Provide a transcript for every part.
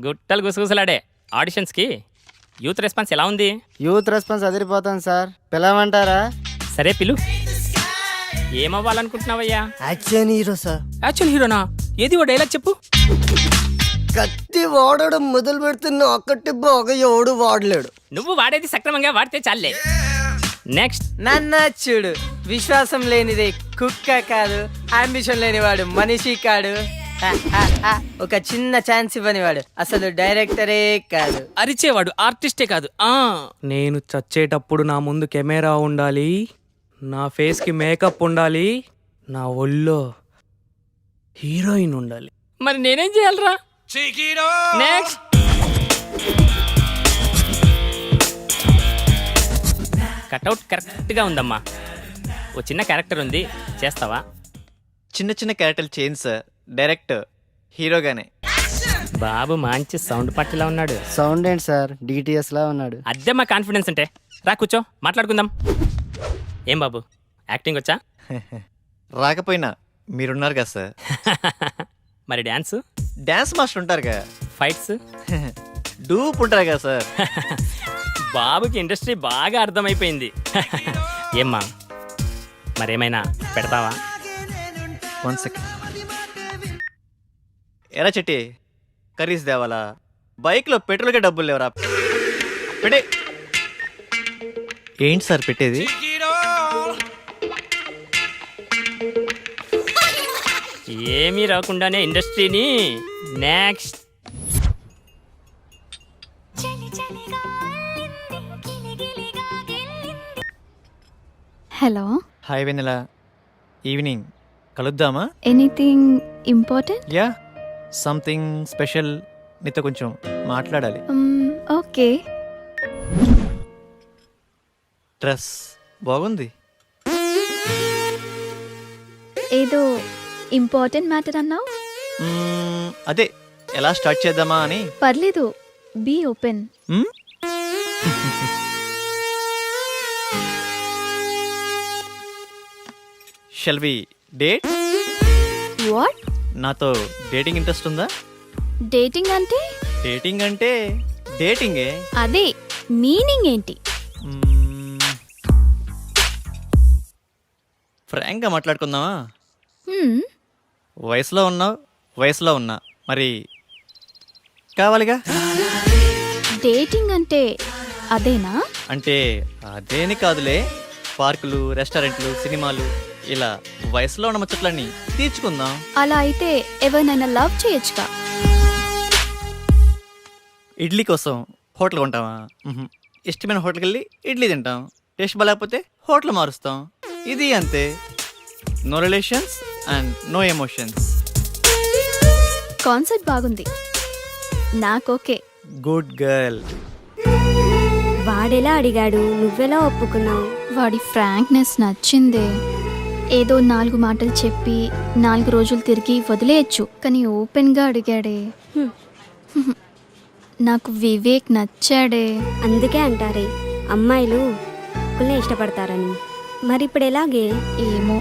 గుట్టలు గుసగుసలాడే ఆడిషన్స్కి youth response ఎలా ఉంది? యూత్ రెస్పాన్స్ అదిరిపోతాను సార్, పిలవమంటారా? సరే పిలు. ఏమవ్వాలనుకుంటున్నావయ్యా? Action hero sir. యాక్షన్ హీరోనా? ఏది ఓ డైలాగ్ చెప్పు. కత్తి వాడడం మొదలు పెడుతున్న ఒక్కటి బాగా ఎవడు వాడలేడు. నువ్వు వాడేది సక్రమంగా వాడితే చాలే. నెక్స్ట్. నన్న చూడు, విశ్వాసం లేనిది కుక్క కాదు, అంబిషన్ లేనివాడు మనిషి కాడు, ఒక చిన్న ఛాన్స్ ఇవ్వనివాడు అసలు డైరెక్టరే కాదు. అరిచేవాడు ఆర్టిస్టే కాదు. నేను చచ్చేటప్పుడు నా ముందు కెమెరా ఉండాలి, నా ఫేస్కి మేకప్ ఉండాలి, నా ఒళ్ళో హీరోయిన్ ఉండాలి. మరి నేనేం చేయాలరా? నెక్స్ట్. కట్అవుట్ కరెక్ట్గా ఉందమ్మా. ఓ చిన్న క్యారెక్టర్ ఉంది, చేస్తావా? చిన్న చిన్న క్యారెక్టర్లు చేయండి సార్, డైరెక్ట్ హీరోగానే. బాబు మంచి సౌండ్ పట్టిలా ఉన్నాడు. సౌండ్ ఏంటి సార్, డిటిఎస్ లా ఉన్నాడు. అద్దె మా కాన్ఫిడెన్స్ అంటే. రా కూర్చో, మాట్లాడుకుందాం. ఏం బాబు, యాక్టింగ్ వచ్చా? రాకపోయినా మీరున్నారు కదా సార్. మరి డ్యాన్స్? డ్యాన్స్ మాస్టర్ ఉంటారుగా. ఫైట్స్? డూప్ ఉంటారు కదా సార్. బాబుకి ఇండస్ట్రీ బాగా అర్థమైపోయింది. ఏమ్మా, మరేమైనా పెడతావా? 1 సెకండ్. ఎరా చెట్టి, కర్రీస్ తేవాలా? బైక్లో పెట్రోల్కే డబ్బులు లేవరా? పెట్టే. ఏంటి సార్ పెట్టేది? ఏమీ రాకుండానే ఇండస్ట్రీని. Next. Hello. Hi Vennela, evening కలుద్దామా? Anything important? Yeah, something special, నీతో కొంచెం మాట్లాడాలి. ఓకే. డ్రెస్ బాగుంది. ఏదో ఇంపార్టెంట్ మ్యాటర్ అన్నావు. అదే ఎలా స్టార్ట్ చేద్దామా అని. పర్లేదు, be open. Shall we date? What? నాతో డేటింగ్ ఇంట్రెస్ట్ ఉందా? డేటింగ్ అంటే? డేటింగ్ అంటే డేటింగే. అదే మీనింగ్ ఏంటి? ఫ్రాంక్గా మాట్లాడుకుందామా? Hmm, వయసులో ఉన్నావు, వయసులో ఉన్నా, మరి కావాలిగా. డేటింగ్ అంటే అదేనా? అంటే అదేని కాదులే, పార్కులు, రెస్టారెంట్లు, సినిమాలు, ఇలా వయసులో ఉన్న ముచ్చట్లన్నీ తీర్చుకుందాం. అలా అయితే ఎవరినైనా లవ్ చేయొచ్చుగా. ఇడ్లీ కోసం హోటల్ కొంటామా? ఇష్టమైన హోటల్కి వెళ్ళి ఇడ్లీ తింటాం. టేస్ట్ బాగాలేకపోతే హోటల్ మారుస్తాం. ఇది అంతే. No relations and no emotions. Concept బాగుంది, నాకోకే. Good girl. వాడెలా అడిగాడు, నువ్వెలా ఒప్పుకున్నావు? వాడి ఫ్రాంక్నెస్ నచ్చిందే. ఏదో 4 మాటలు చెప్పి 4 రోజులు తిరిగి వదిలేయచ్చు, కానీ ఓపెన్గా అడిగాడే. నాకు వివేక్ నచ్చాడే. అందుకే అంటారే అమ్మాయిలు కుల్నే ఇష్టపడతారని. మరి ఇప్పుడు ఎలాగే? ఏమో,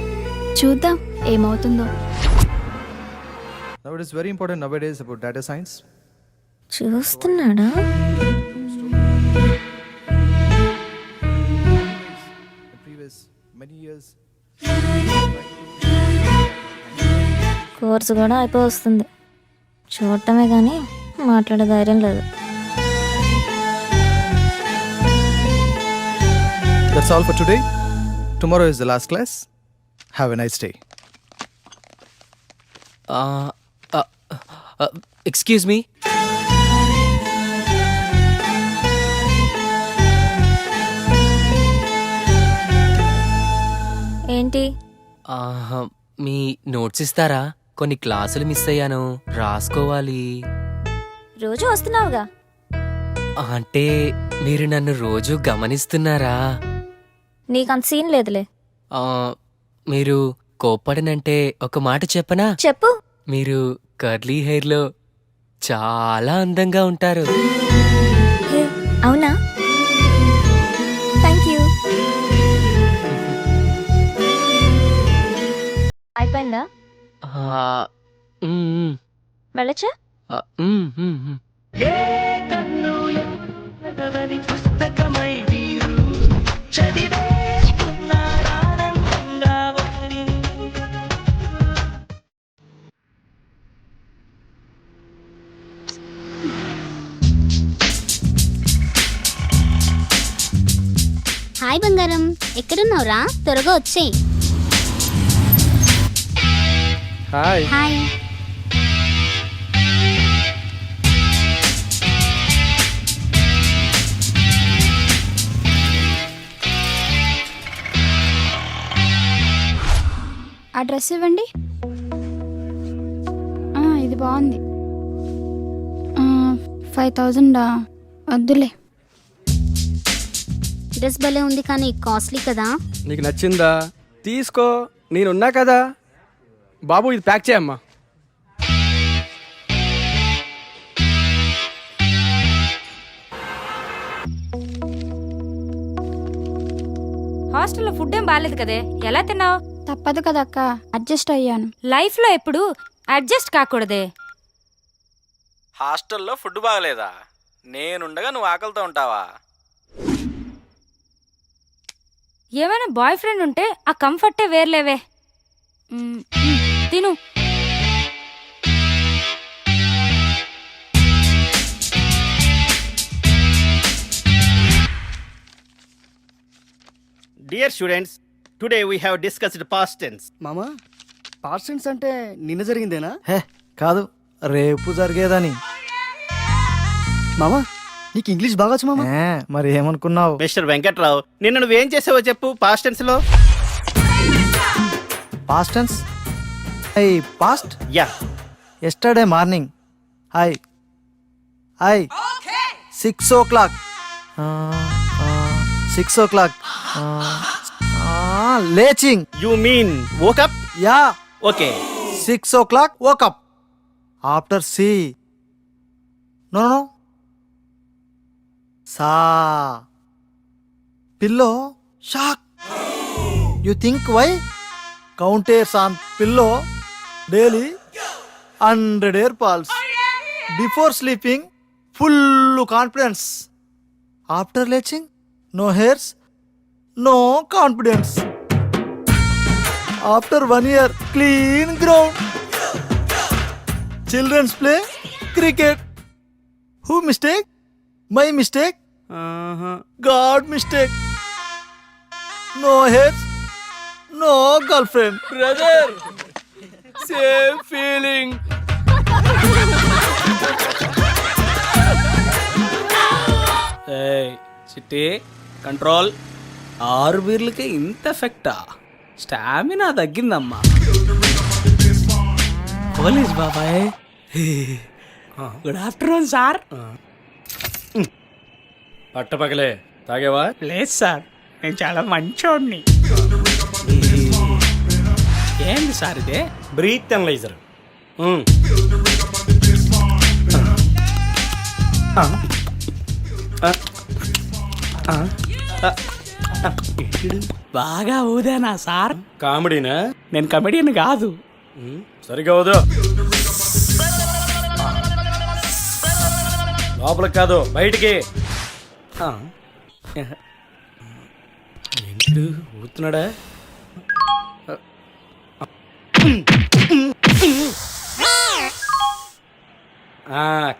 చూద్దాం ఏమవుతుందో. Now it is very important nowadays about data science. చూస్తున్నాడా? The previous many years. Course కూడా అయిపో వస్తుంది, చూడటమే కానీ మాట్లాడే ధైర్యం లేదు. That's all for today. Tomorrow is the last class. Have a nice day. Excuse me. ఏంటి? మీ నోట్స్ ఇస్తారా? కొన్ని క్లాసులు మిస్ అయ్యాను, రాసుకోవాలి. రోజు వస్తున్నావుగా. అంటే మీరు నన్ను రోజు గమనిస్తున్నారా? నీకంత సీన్ లేదులే. మీరు కోప్పడనంటే ఒక మాట చెప్పనా? చెప్పు. మీరు కర్లీ హెయిర్లో చాలా అందంగా ఉంటారు. అవునా? Thank you. అయిపోయిందా? వెళ్ళచ్చా? హాయ్ బంగారం, ఎక్కడున్నావురా? త్వరగా వచ్చేయ్. హాయ్. హాయ్. ఆ డ్రెస్ ఇవ్వండి. ఇది బాగుంది. 5000 వద్దులే. డ్రెస్ భలే ఉంది కానీ కాస్ట్లీ కదా. నీకు నచ్చిందా? తీసుకో, నేనున్నా కదా. బాబు ఇది ప్యాక్ చేయమ్మా. హాస్టల్లో ఫుడ్ ఏం బాగాలేదు కదే, ఎలా తిన్నావు? తప్పదు కదా అక్క, అడ్జస్ట్ అయ్యాను. లైఫ్లో ఎప్పుడు అడ్జస్ట్ కాకూడదే. హాస్టల్లో ఫుడ్ బాగలేదా? నేనుండగా నువ్వు ఆకలితో ఉంటావా? ఏమైనా బాయ్ ఫ్రెండ్ ఉంటే ఆ కంఫర్టే వేర్లేవే. తిను. Dear students, today we have discussed past tense. మామా పార్సెంట్స్ అంటే నిన్న జరిగిందేనా? హే కాదు, రేపు జరిగేదని. మామా నీకు ఇంగ్లీష్ బాగా వచ్చు మామా. మరి ఏమనుకున్నావు? మిస్టర్ వెంకట్రావు, నిన్న నువ్వేం చేసావో చెప్పు పాస్ట్ టెన్స్ లో. Past tense. I past yeah. Yesterday morning I 6 o'clock 6 o'clock లేచింగ్. You mean woke up? Yeah. Okay. 6 o'clock woke up. After C. No. Sa. Pillow. Shock. You think why? Counters on pillow daily 100 air pulse. Before sleeping, full confidence. After leaching, no hairs, no confidence. After 1 year, clean ground. Children's play cricket. Who mistake? My mistake? God mistake. No hairs, no girlfriend. Brother, same feeling. చిట్టి control. 6 బీర్లకి ఇంత ఎఫెక్టా? Stamina తగ్గిందమ్మా. Police బాబాయ్, good afternoon sir. పట్టపగలే తాగేవా? లేదు sir, నేను చాలా మంచోడిని. ఏంది sir ఇదే? Breath analyser. బాగా ఊదేనా సార్? కామెడీనా? నేను కమెడియన్ కాదు. సరిగా ఊదు. లోపలికి కాదు, బయటికి. ఏంటి ఊతున్నాడా?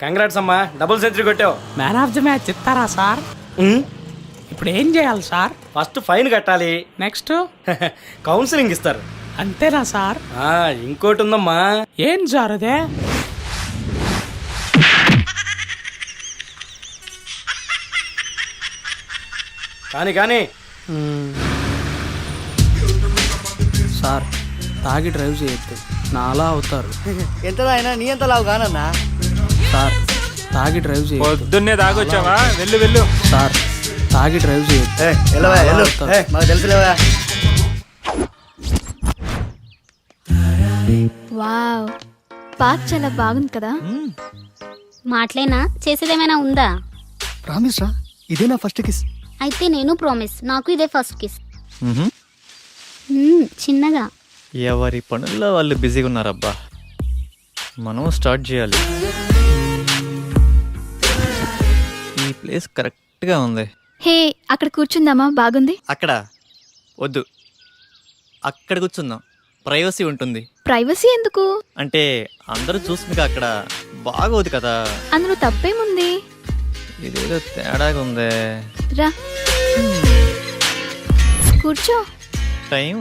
కంగ్రాట్స్ అమ్మా, డబుల్ సెంచరీ కొట్టావు. మ్యాన్ ఆఫ్ ది మ్యాచ్ ఇస్తారా సార్? ఇప్పుడు ఏం చేయాలి సార్? ఫస్ట్ ఫైన్ కట్టాలి. నెక్స్ట్ కౌన్సిలింగ్ ఇస్తారు. అంతేనా సార్? ఇంకోటి ఉందమ్మా. ఏం సార్ అదే? కానీ సార్, తాగి డ్రైవ్ చేయొద్దు, నాలా అవుతారు. ఎంత అయినా నీ ఎంత లావు కానన్నా. సార్, తాగి డ్రైవ్ చేయొద్దు. పొద్దున్నే తాగొచ్చావా? వెళ్ళు. సార్, తాగి డ్రైవ్ చేయొద్దు. మాకు తెలుసులేవా. వావ్, పార్క్ చాలా బాగుంది కదా. మాటలేనా, చేసేదేమైనా ఉందా? ప్రామిస్ రా, ఇదే నా ఫస్ట్ కిస్. అయితే నేను ప్రామిస్, నాకు ఇదే ఫస్ట్ కిస్. చిన్నగా. ఎవరి పనుల్లో వాళ్ళు బిజీగా ఉన్నారబ్బా. మనం స్టార్ట్ చేయాలి. ప్లేస్ కరెక్ట్గా ఉంది. హే అక్కడ కూర్చుందామా? బాగుంది. అక్కడ వద్దు, అక్కడ కూర్చుందాం, ప్రైవసీ ఉంటుంది. ప్రైవసీ ఎందుకు? అంటే అందరూ చూసుకుని అక్కడ బాగోదు కదా. అందులో తప్పేముంది? ఇదేదో తేడాగా ఉందే. రా కూర్చో. టైం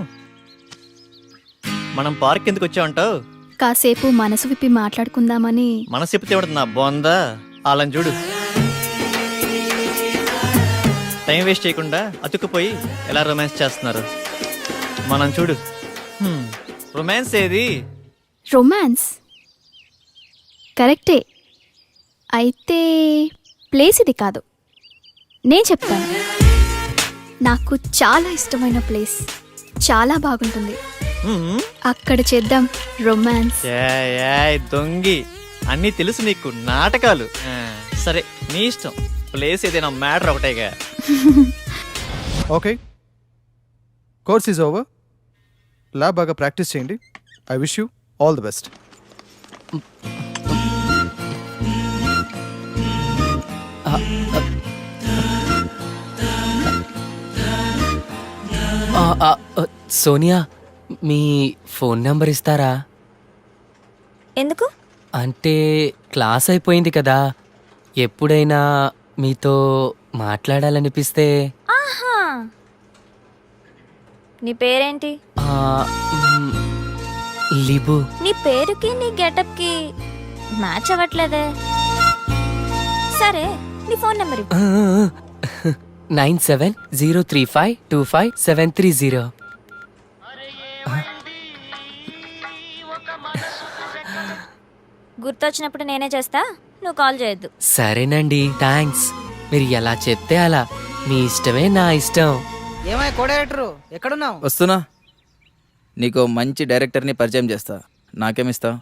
మనం పార్క్ ఎందుకు వచ్చామంటావు? కాసేపు మనసు విప్పి మాట్లాడుకుందామని. మనసు చెప్తే నా బొందా వాళ్ళని చూడు, టైం వేస్ట్ చేయకుండా అతుక్కుపోయి ఎలా రొమాన్స్ చేస్తున్నారు. మనం చూడు, రొమాన్స్ ఏది? రొమాన్స్ కరెక్టే, అయితే ప్లేస్ ఇది కాదు. నేను చెప్తాను. నాకు చాలా ఇష్టమైన ప్లేస్, చాలా బాగుంటుంది. అక్కడ చేద్దాం రొమాన్స్. దొంగి, అన్నీ తెలుసు నీకు, నాటకాలు. సరే నీ ఇష్టం, ప్లేస్ ఏదైనా మ్యాటర్ ఒకటేగా. Okay, course is over. Lab బాగా ప్రాక్టీస్ చేయండి. I wish you all the best. Sonia, మీ ఫోన్ నెంబర్ ఇస్తారా? ఎందుకు? అంటే క్లాస్ అయిపోయింది కదా, ఎప్పుడైనా మీతో మాట్లాడాలనిపిస్తే. ఆహా, నీ పేరేంటి? లిబు. నీ పేరుకి నీ గెటప్కి మ్యాచ్ అవ్వట్లేదే. సరే నీ ఫోన్ నెంబర్ 9703525730. గుర్తొచ్చినప్పుడు నేనే చేస్తా, నువ్వు కాల్ చేయొద్దు. సరేనండి, థ్యాంక్స్. మీరు ఎలా చెప్తే అలా, మీ ఇష్టమే నా ఇష్టం. ఏమై కో డైరెక్టరు ఎక్కడున్నావు? వస్తున్నా. నీకు మంచి డైరెక్టర్ని పరిచయం చేస్తా. నాకేమిస్తావు?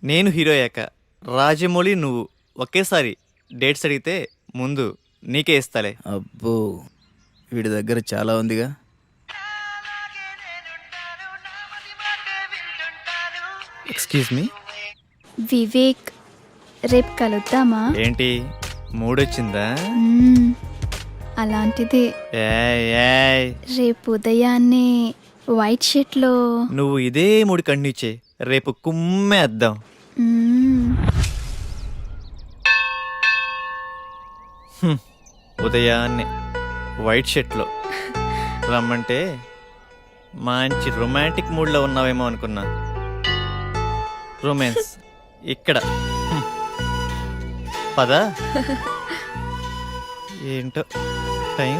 నేను హీరో అయ్యాక రాజమౌళి నువ్వు ఒకేసారి డేట్స్ అడిగితే ముందు నీకే ఇస్తాలే. అబ్బో, వీడి దగ్గర చాలా ఉందిగా. Excuse me. వివేక్, రేపు కలుద్దామా? ఏంటి మూడొచ్చిందా? అలాంటిదే. ఏయ్, రేపు ఉదయాన్నే వైట్ షర్ట్లో. నువ్వు ఇదే మూడు కండిచే, రేపు కుమ్మేద్దాం. ఉదయాన్నే వైట్ షర్ట్లో రమ్మంటే మంచి రొమాంటిక్ మూడ్లో ఉన్నావేమో అనుకున్నా. రొమాన్స్ ఇక్కడ. పదా ఏంటో టైం.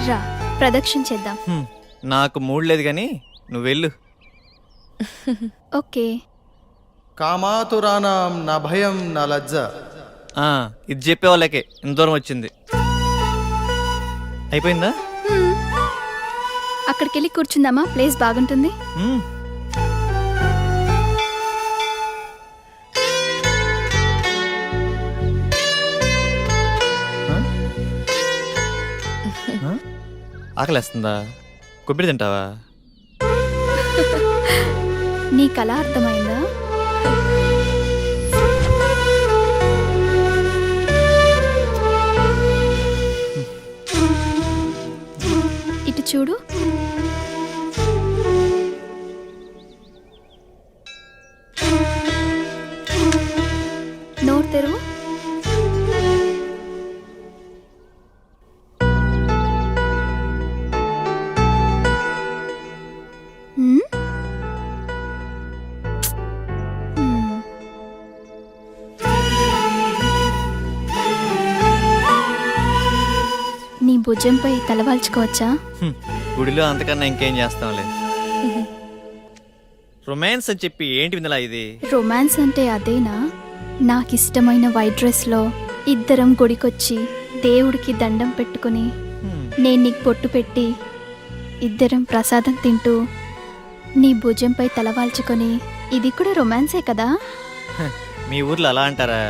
రా ప్రదక్షిణ చేద్దాం. నాకు మూడ్ లేదు కానీ నువ్వు వెళ్ళు. ఓకే. కామాతురానాం నా భయం నా లజ్జ. ఇది చెప్పే వాళ్ళకే ఇంత దూరం వచ్చింది. అయిపోయిందా? అక్కడికి వెళ్ళి కూర్చుందామా? ప్లేస్ బాగుంటుంది. ఆకలేస్తుందా? కొబ్బరి తింటావా? నీ కళ అర్థమైందా? ఇటు చూడు. నోరు తెరువు. నీ భుజంపై తలవాల్చుకోవచ్చా? గుడిలో అంతకన్నా ఇంకేం చేస్తాంలే. రొమాన్స్ అని చెప్పి ఏంటి విందలా ఇది? రొమాన్స్ అంటే అదేనా? నాకిష్టమైన వైట్ డ్రెస్లో ఇద్దరం గుడికొచ్చి దేవుడికి దండం పెట్టుకుని నేను నీకు పొట్టు పెట్టి ఇద్దరం ప్రసాదం తింటూ నీ భుజంపై తలవాల్చుకొని, ఇది కూడా రొమాన్సే కదా? మీ ఊర్లో అలా అంటారా?